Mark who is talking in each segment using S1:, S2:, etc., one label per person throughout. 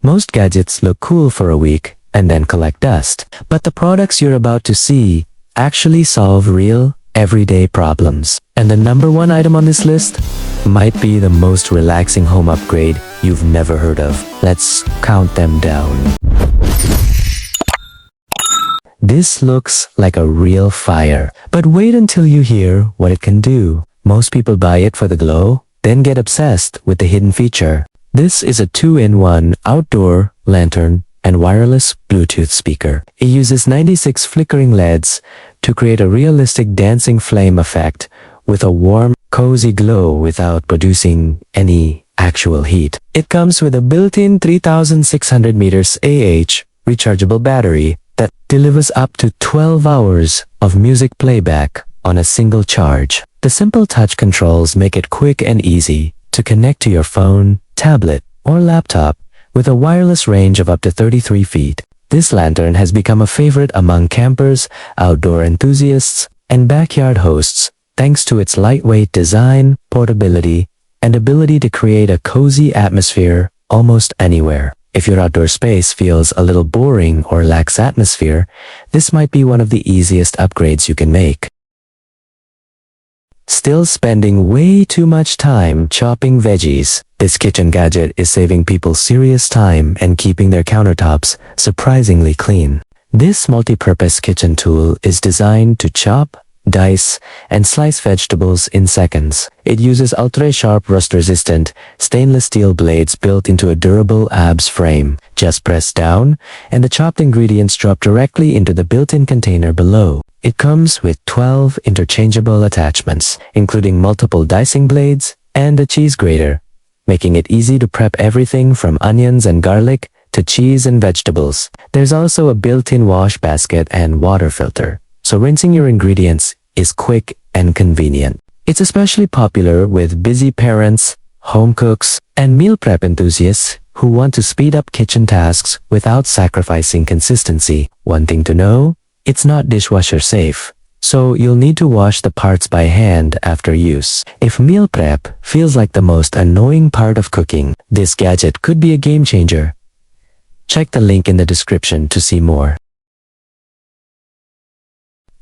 S1: Most gadgets look cool for a week and then collect dust. But the products you're about to see actually solve real, everyday problems. And the number one item on this list might be the most relaxing home upgrade you've never heard of. Let's count them down. This looks like a real fire, but wait until you hear what it can do. Most people buy it for the glow, then get obsessed with the hidden feature. This is a 2-in-1 outdoor lantern and wireless Bluetooth speaker. It uses 96 flickering LEDs to create a realistic dancing flame effect with a warm, cozy glow without producing any actual heat. It comes with a built-in 3600 meters AH rechargeable battery that delivers up to 12 hours of music playback on a single charge. The simple touch controls make it quick and easy to connect to your phone, tablet, or laptop with a wireless range of up to 33 feet. This lantern has become a favorite among campers, outdoor enthusiasts, and backyard hosts thanks to its lightweight design, portability, and ability to create a cozy atmosphere almost anywhere. If your outdoor space feels a little boring or lacks atmosphere, this might be one of the easiest upgrades you can make. Still spending way too much time chopping veggies? This kitchen gadget is saving people serious time and keeping their countertops surprisingly clean. This multi-purpose kitchen tool is designed to chop, dice, and slice vegetables in seconds. It uses ultra-sharp rust-resistant stainless steel blades built into a durable ABS frame. Just press down, and the chopped ingredients drop directly into the built-in container below. It comes with 12 interchangeable attachments, including multiple dicing blades and a cheese grater, making it easy to prep everything from onions and garlic to cheese and vegetables. There's also a built-in wash basket and water filter, so rinsing your ingredients is quick and convenient. It's especially popular with busy parents, home cooks, and meal prep enthusiasts who want to speed up kitchen tasks without sacrificing consistency. One thing to know, it's not dishwasher safe, so you'll need to wash the parts by hand after use. If meal prep feels like the most annoying part of cooking, this gadget could be a game changer. Check the link in the description to see more.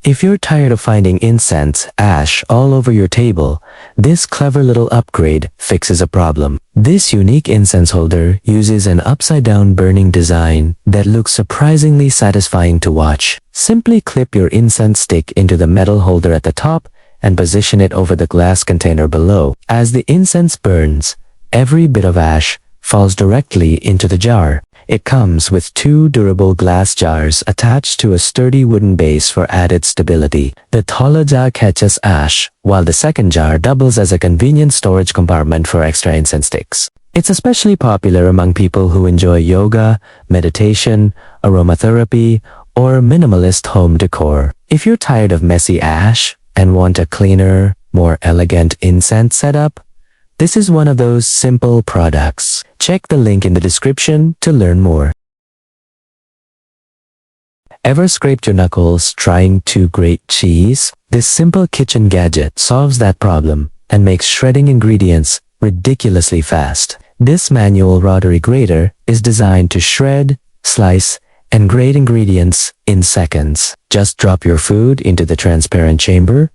S1: If you're tired of finding incense ash all over your table, this clever little upgrade fixes a problem. This unique incense holder uses an upside-down burning design that looks surprisingly satisfying to watch. Simply clip your incense stick into the metal holder at the top and position it over the glass container below. As the incense burns, every bit of ash falls directly into the jar. It comes with 2 durable glass jars attached to a sturdy wooden base for added stability. The taller jar catches ash, while the second jar doubles as a convenient storage compartment for extra incense sticks. It's especially popular among people who enjoy yoga, meditation, aromatherapy, or minimalist home decor. If you're tired of messy ash and want a cleaner, more elegant incense setup, this is one of those simple products. Check the link in the description to learn more. Ever scraped your knuckles trying to grate cheese? This simple kitchen gadget solves that problem and makes shredding ingredients ridiculously fast. This manual rotary grater is designed to shred, slice, and grate ingredients in seconds. Just drop your food into the transparent chamber,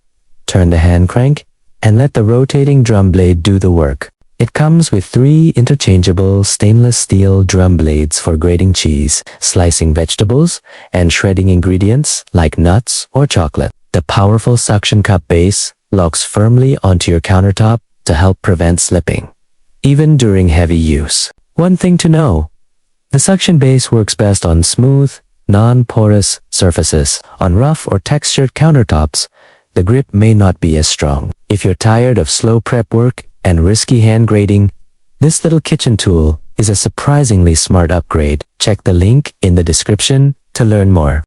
S1: turn the hand crank, and let the rotating drum blade do the work. It comes with 3 interchangeable stainless steel drum blades for grating cheese, slicing vegetables, and shredding ingredients like nuts or chocolate. The powerful suction cup base locks firmly onto your countertop to help prevent slipping, even during heavy use. One thing to know, the suction base works best on smooth, non-porous surfaces. On rough or textured countertops, the grip may not be as strong. If you're tired of slow prep work and risky hand grating, this little kitchen tool is a surprisingly smart upgrade. Check the link in the description to learn more.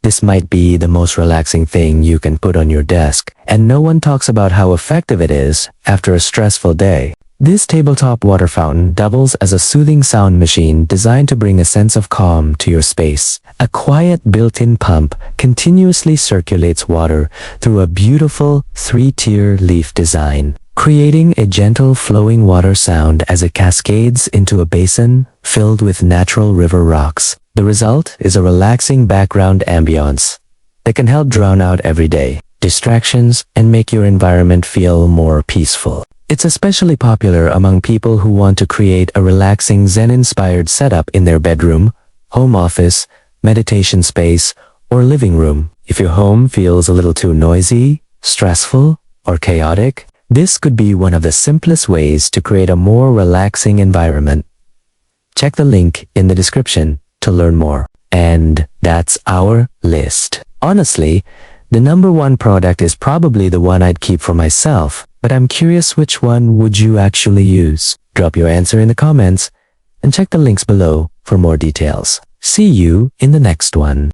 S1: This might be the most relaxing thing you can put on your desk, and no one talks about how effective it is after a stressful day. This tabletop water fountain doubles as a soothing sound machine designed to bring a sense of calm to your space. A quiet built-in pump continuously circulates water through a beautiful 3-tier leaf design. creating a gentle flowing water sound as it cascades into a basin filled with natural river rocks. The result is a relaxing background ambience that can help drown out everyday distractions and make your environment feel more peaceful. It's especially popular among people who want to create a relaxing Zen-inspired setup in their bedroom, home office, meditation space, or living room. If your home feels a little too noisy, stressful, or chaotic, this could be one of the simplest ways to create a more relaxing environment. Check the link in the description to learn more. And that's our list. Honestly, the number one product is probably the one I'd keep for myself, but I'm curious, which one would you actually use? Drop your answer in the comments and check the links below for more details. See you in the next one.